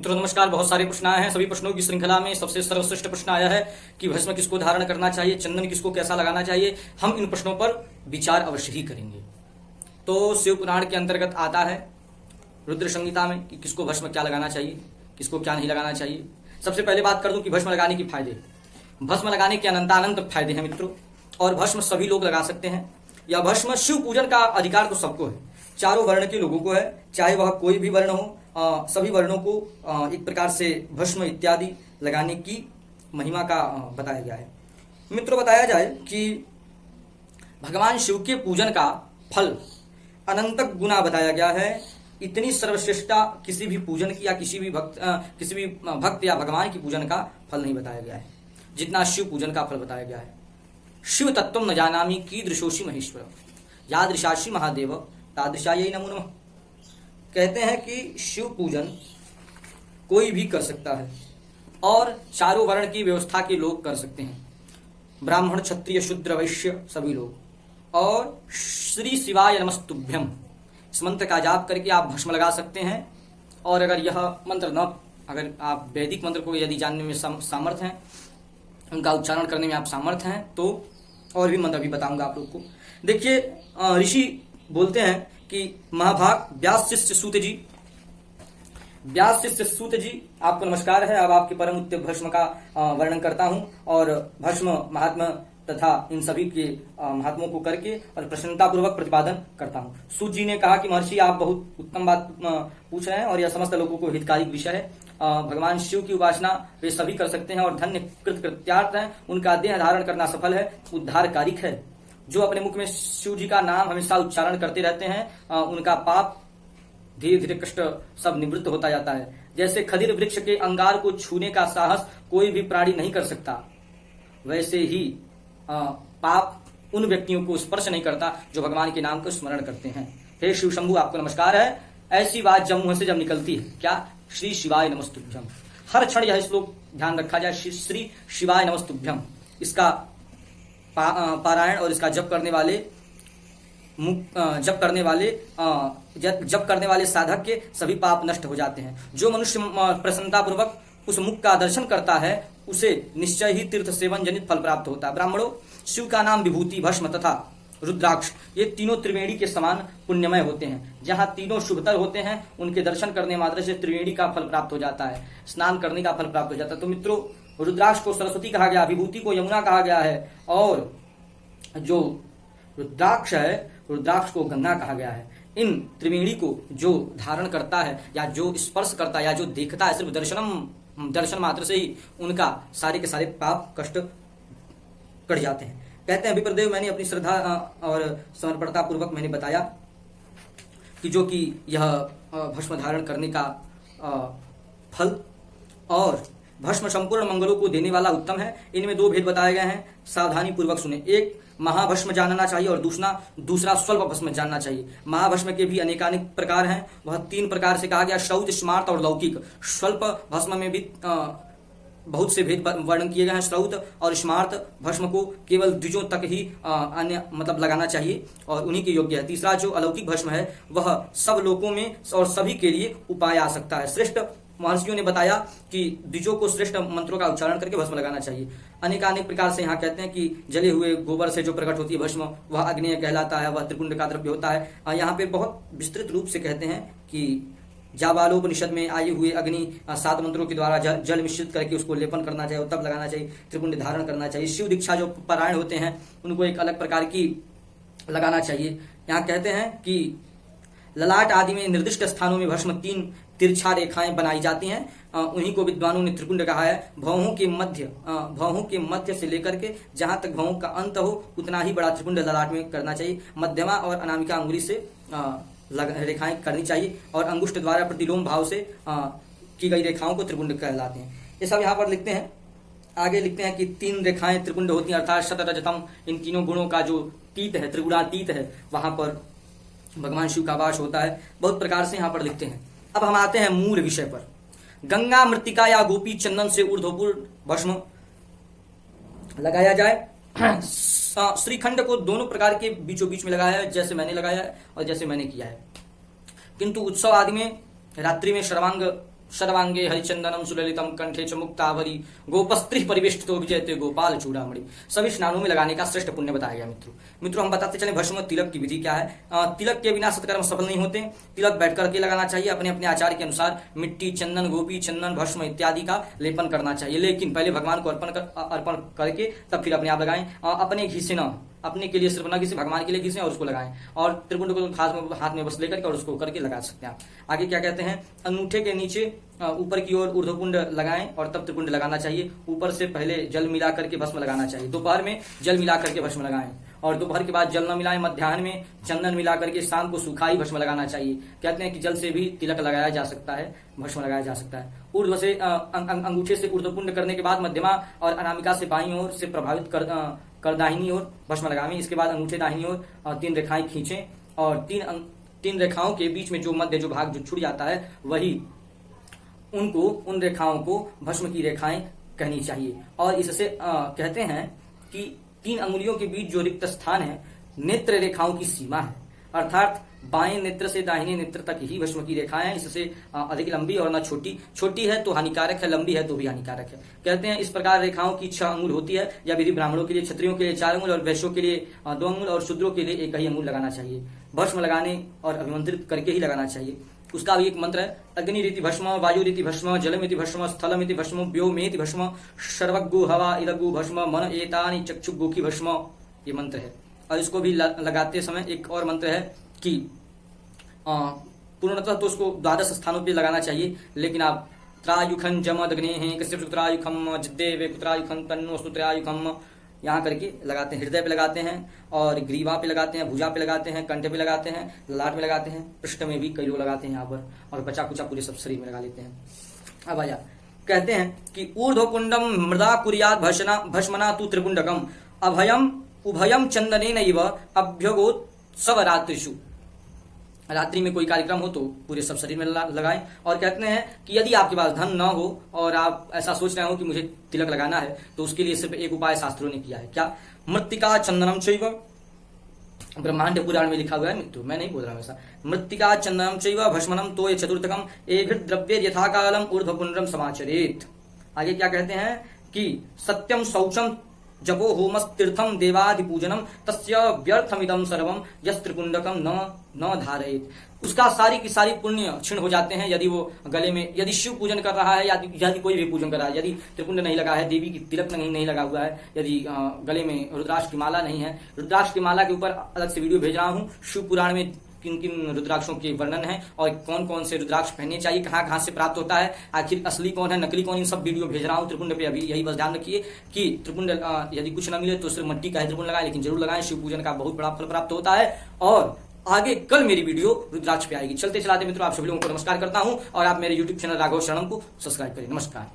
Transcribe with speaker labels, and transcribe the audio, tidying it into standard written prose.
Speaker 1: मित्रों नमस्कार। बहुत सारे प्रश्न आए हैं। सभी प्रश्नों की श्रृंखला में सबसे सर्वश्रेष्ठ प्रश्न आया है कि भस्म किसको धारण करना चाहिए, चंदन किसको कैसा लगाना चाहिए। हम इन प्रश्नों पर विचार अवश्य ही करेंगे। तो शिव पुराण के अंतर्गत आता है रुद्र संहिता में कि किसको भस्म क्या लगाना चाहिए, किसको क्या नहीं लगाना चाहिए। सबसे पहले बात कर दूं कि भस्म लगाने के फायदे। भस्म लगाने के अनंतानंत फायदे हैं मित्रों, और भस्म सभी लोग लगा सकते हैं। यह भस्म शिव पूजन का अधिकार तो सबको है, चारों वर्ण के लोगों को है, चाहे वह कोई भी वर्ण हो। सभी वर्णों को एक प्रकार से भस्म इत्यादि लगाने की महिमा का बताया गया है। मित्रों बताया जाए कि भगवान शिव के पूजन का फल अनंत गुना बताया गया है। इतनी सर्वश्रेष्ठता किसी भी पूजन की या किसी भी भक्त या भगवान की पूजन का फल नहीं बताया गया है जितना शिव पूजन का फल बताया गया है। शिव तत्व न जानामि कीदृशोषि महेश्वर यादृशासि महादेव तादृशायै नमो नमः। कहते हैं कि शिव पूजन कोई भी कर सकता है और चारों वर्ण की व्यवस्था के लोग कर सकते हैं, ब्राह्मण क्षत्रिय शूद्र वैश्य सभी लोग। और श्री शिवाय नमस्तुभ्यम इस मंत्र का जाप करके आप भस्म लगा सकते हैं। और अगर यह मंत्र न, अगर आप वैदिक मंत्र को यदि जानने में सामर्थ्य हैं, उनका उच्चारण करने में आप सामर्थ्य हैं, तो और भी मंत्र भी बताऊंगा आप लोग को। देखिए ऋषि बोलते हैं कि महाभाग व्यास शिष्य सूत जी, व्यास शिष्य सूत जी आपको नमस्कार है। अब आपके परम उत्तम भस्म का वर्णन करता हूं और भस्म महात्मा तथा इन सभी के महात्मों को करके और प्रसन्नता पूर्वक प्रतिपादन करता हूं। सूत जी ने कहा कि महर्षि आप बहुत उत्तम बात पूछ रहे हैं और यह समस्त लोगों को हितकारी विषय है। भगवान शिव की उपासना वे सभी कर सकते हैं और धन्य कृत्यार्थ हैं। उनका देह धारण करना सफल है, उद्धारकारिक है। जो अपने मुख में शिव जी का नाम हमेशा उच्चारण करते रहते हैं उनका पाप धीरे धीरे कष्ट सब निवृत्त होता जाता है। जैसे खदिर वृक्ष के अंगार को छूने का साहस कोई भी प्राणी नहीं कर सकता, वैसे ही पाप उन व्यक्तियों को स्पर्श नहीं करता जो भगवान के नाम को स्मरण करते हैं। हे शिव शंभु आपको नमस्कार है। ऐसी बात जब मुंह से जब निकलती है, क्या श्री शिवाय नमस्तुभ्यम, हर क्षण यह श्लोक ध्यान रखा जाए, श्री शिवाय नमस्तुभ्यम। इसका पारायण और इसका जप करने वाले साधक के सभी पाप नष्ट हो जाते हैं। जो मनुष्य प्रसन्नता पूर्वक उस मुख का दर्शन करता है उसे निश्चय ही तीर्थ सेवन जनित फल प्राप्त होता है। ब्राह्मणों, शिव का नाम विभूति, भस्म तथा रुद्राक्ष ये तीनों त्रिवेणी के समान पुण्यमय होते हैं। जहाँ तीनों शुभतर होते हैं उनके दर्शन करने मात्र से त्रिवेणी का फल प्राप्त हो जाता है, स्नान करने का फल प्राप्त हो जाता है। तो मित्रों, रुद्राक्ष को सरस्वती कहा गया, विभूति को यमुना कहा गया है, और जो रुद्राक्ष है रुद्राक्ष को गंगा कहा गया है। इन त्रिवेणी को जो धारण करता है या जो स्पर्श करता है या जो देखता है, सिर्फ दर्शन मात्र से ही उनका सारे के सारे पाप कष्ट कट जाते हैं। कहते हैं विप्रदेव, मैंने अपनी श्रद्धा और समर्पणता पूर्वक मैंने बताया कि जो कि यह भस्म धारण करने का फल और भस्म संपूर्ण मंगलों को देने वाला उत्तम है। इनमें दो भेद बताए गए हैं, सावधानी पूर्वक सुने। एक महाभस्म जानना चाहिए और दूसरा स्वल्प भस्म जानना चाहिए। महाभस्म के भी अनेकानेक प्रकार हैं, वह 3 प्रकार से कहा गया, श्रौत, स्मार्त और लौकिक। स्वल्प भस्म में भी बहुत से भेद वर्णन किए गए हैं। श्रौत और स्मार्त भस्म को केवल द्विजों तक ही अन्य मतलब लगाना चाहिए और उन्हीं के योग्य है। तीसरा जो अलौकिक भस्म है वह सब लोकों में और सभी के लिए उपाय आ सकता है। श्रेष्ठ महर्षियों ने बताया कि द्विजों को श्रेष्ठ मंत्रों का उच्चारण करके भस्म लगाना चाहिए। अनेकानेक प्रकार से यहाँ कहते हैं कि जले हुए गोबर से जो प्रकट होती है भस्म वह अग्नेय कहलाता है, वह त्रिपुंड का द्रव्य होता है। यहाँ पे बहुत विस्तृत रूप से कहते हैं कि जाबालोपनिषद में आए हुए अग्नि 7 मंत्रों के द्वारा जल मिश्रित करके उसको लेपन करना चाहिए और तब लगाना चाहिए, त्रिपुंड धारण करना चाहिए। शिव दीक्षा जो पारायण होते हैं उनको एक अलग प्रकार की लगाना चाहिए। यहाँ कहते हैं कि ललाट आदि में निर्दिष्ट स्थानों में भस्म 3 तिरछा रेखाएं बनाई जाती हैं, उन्हीं को विद्वानों ने त्रिपुंड कहा है। भौहों के मध्य से लेकर के जहां तक भौहों का अंत हो उतना ही बड़ा त्रिपुंड ललाट में करना चाहिए। मध्यमा और अनामिका अंगुली से रेखाएं करनी चाहिए और अंगुष्ठ द्वारा प्रतिलोम भाव से की गई रेखाओं को त्रिपुंड कहलाते हैं। ये सब यहाँ पर लिखते हैं। आगे लिखते हैं कि 3 रेखाएं त्रिपुंड होती हैं, अर्थात शत रजतम, इन तीनों गुणों का जो तीत है, त्रिगुणातीत है, वहां पर भगवान शिव का वास होता है। बहुत प्रकार से यहाँ पर लिखते हैं। अब हम आते हैं मूल विषय पर। गंगा मृतिका या गोपी चंदन से ऊर्ध्वपूर्ण भस्म लगाया जाए। श्रीखंड को दोनों प्रकार के बीचों बीच में लगाया है, जैसे मैंने लगाया है और जैसे मैंने किया है। किंतु उत्सव आदि में रात्रि में सर्वांग सर्वांगे हरिचंदनम सुललितम कंठे च मुक्तावरी गोपस्त्री परिवेष्टितो विजयते गोपाल चूड़ामणि। सभी स्नानों में लगाने का श्रेष्ठ पुण्य बताया गया। मित्रों हम बताते चले भस्म तिलक की विधि क्या है। तिलक के बिना सत्कर्म सफल नहीं होते। तिलक बैठ करके लगाना चाहिए। अपने अपने आचार के अनुसार मिट्टी, चंदन, गोपी चंदन, भस्म इत्यादि का लेपन करना चाहिए, लेकिन पहले भगवान को अर्पण करके तब फिर अपने आप लगाएं। अपने घी से न, अपने के लिए सिर्फ न घिसे, भगवान के लिए घिसे और उसको लगाएं। और त्रिपुंड को हाथ में बस लेकर के और उसको करके लगा सकते हैं आप। आगे क्या कहते हैं, अंगूठे के नीचे ऊपर की ओर ऊर्ध्वपुंड लगाएं और तब त्रिपुंड लगाना चाहिए। ऊपर से पहले जल मिला करके भस्म लगाना चाहिए। दोपहर में जल मिला करके भस्म लगाएं और दोपहर के बाद जल न मिलाएं। मध्याह्न में चंदन मिला करके शाम को सुखाई भस्म लगाना चाहिए। कहते हैं कि जल से भी तिलक लगाया जा सकता है, भस्म लगाया जा सकता है। ऊर्ध्व से अंगूठे से ऊर्ध्वपुंड करने के बाद मध्यमा और अनामिका से बाईं ओर से प्रभावित कर दाहिनी ओर भस्म लगावें। इसके बाद अंगूठे दाहिनी ओर 3 रेखाएं खींचें और 3 रेखाओं के बीच में जो मध्य जो भाग जो छूट जाता है वही उन रेखाओं को भस्म की रेखाएं कहनी चाहिए। और इससे कहते हैं कि 3 अंगुलियों के बीच जो रिक्त स्थान है नेत्र रेखाओं की सीमा है, अर्थात बाएं नेत्र से दाहिने नेत्र तक ही भस्म की रेखाएं हैं। इससे अधिक लंबी और न छोटी है तो हानिकारक है, लंबी है तो भी हानिकारक है। कहते हैं इस प्रकार रेखाओं की 6 अंगुल होती है। यह विधि ब्राह्मणों के लिए, क्षत्रियों के लिए 4 अंगुल और वैश्यों के लिए 2 अंगुल और शूद्रों के लिए 1 ही अंगुल लगाना चाहिए। भस्म लगाने और अभिमंत्रित करके ही लगाना चाहिए। उसका भी एक मंत्र है, अग्नि रीति भस्म, वायु रीति भस्म, जलमिति भस्म, स्थलमिति भस्म, व्योमेति भस्म, सर्वगु हवा इदगु भस्म, मन एतानि चक्षुगुखी भस्म, ये मंत्र है। और इसको भी लगाते समय एक और मंत्र है कि पूर्णतः तो उसको 12 स्थानों पे लगाना चाहिए, लेकिन आप त्रायुखं जमदग्ने हैं कस्य त्रायुखम जिद्देवे कुत्रायुखं तन्नो त्रायुखम यहाँ करके लगाते हैं। हृदय पे लगाते हैं और ग्रीवा पे लगाते हैं, भुजा पे लगाते हैं, कंठ पे लगाते हैं, ललाट में लगाते हैं, पृष्ठ में भी कई लोग लगाते हैं यहाँ पर, और बचा कुचा पूरे सब शरीर में लगा लेते हैं। अब आया कहते हैं कि ऊर्ध्वपुंडम मृदा कुर्यात् भस्मना तु त्रिपुंडकम अभयम उभयम चंदनेन इव अभ्यगोत्सव रात्रिषु। रात्रि में कोई कार्यक्रम हो तो पूरे सब शरीर में लगाएं। और कहते हैं कि यदि आपके पास धन न हो और आप ऐसा सोच रहे हो कि मुझे तिलक लगाना है तो उसके लिए सिर्फ एक उपाय शास्त्रों ने किया है। क्या? मृत्तिका चंदनम चैव, ब्रह्मांड पुराण में लिखा हुआ है मित्रों, मैं नहीं बोल रहा हूं ऐसा। मृत्तिका चंदनम चैव भस्मनम तो ये चतुर्थकम एघृत द्रव्य यथाकालम ऊर्ध्वपुंड्रम समाचरेत। आगे क्या कहते हैं कि सत्यम शौचम जपो होमस तीर्थम देवादि पूजनम तस्य व्यर्थमिदम सर्वम यस्त्रिपुंडकम न धारयेत। उसका सारी की सारी पुण्य क्षीण हो जाते हैं यदि वो गले में, यदि शिव पूजन कर रहा है या यदि कोई भी पूजन कर रहा है, यदि त्रिपुंड नहीं लगा है, देवी की तिलक नहीं लगा हुआ है, यदि गले में रुद्राक्ष की माला नहीं है। रुद्राक्ष की माला के ऊपर अलग से वीडियो भेज रहा हूँ। शिव पुराण में किन किन रुद्राक्षों के वर्णन है और कौन कौन से रुद्राक्ष पहनने चाहिए, कहाँ कहाँ से प्राप्त होता है, आखिर असली कौन है नकली कौन, इन सब वीडियो भेज रहा हूँ त्रिपुंड पे। अभी यही बस ध्यान रखिए कि त्रिपुंड यदि कुछ न मिले तो सिर्फ मट्टी का ही त्रिपुंड लगाए, लेकिन जरूर लगाएं। शिव पूजन का बहुत बड़ा फल प्राप्त होता है। और आगे कल मेरी वीडियो रुद्राक्ष पे आएगी। चलते चलाते मित्रों आप सभी लोगों को नमस्कार करता हूँ और आप मेरे यूट्यूब चैनल राघव शरणम को सब्सक्राइब करें। नमस्कार।